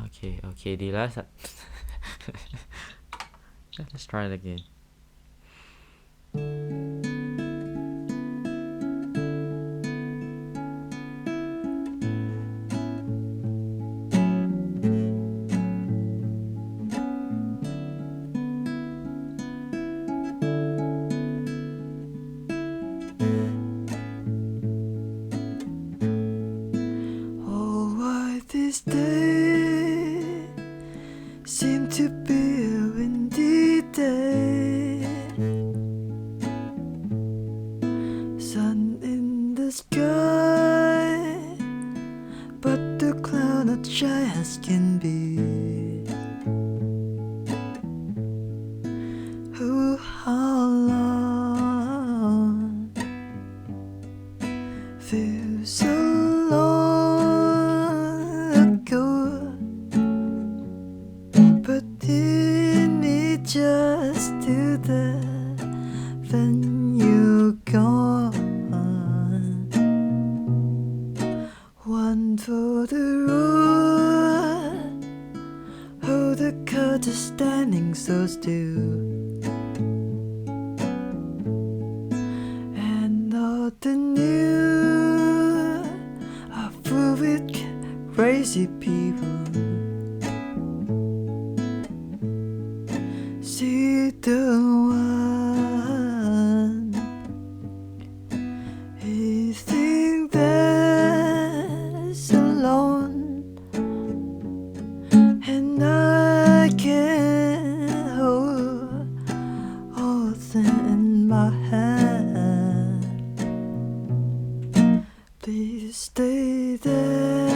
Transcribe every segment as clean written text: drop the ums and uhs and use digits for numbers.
โอเคดีแล้วสัตว์ let's try it again Oh, why this day seem to be a windy day? Sun in the sky, but the cloud not shy as can be. Who, how long feels so long ago, but didn't it just do that when you gone? One for the road, oh the clouds are standing so still, and all the news are full with crazy people. See the one he think that's alone, and I can hold all that in my hand. Please stay there,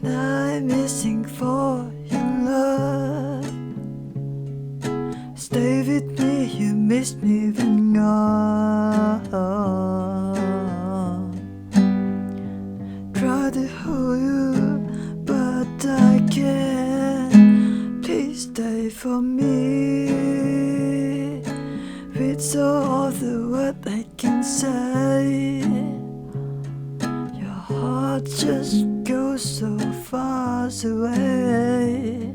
I'm missing for your love. Stay with me, you missed me when gone. Try to hold you, but I can't. Please stay for me. It's all the what I can say. Your heart just goes so far away.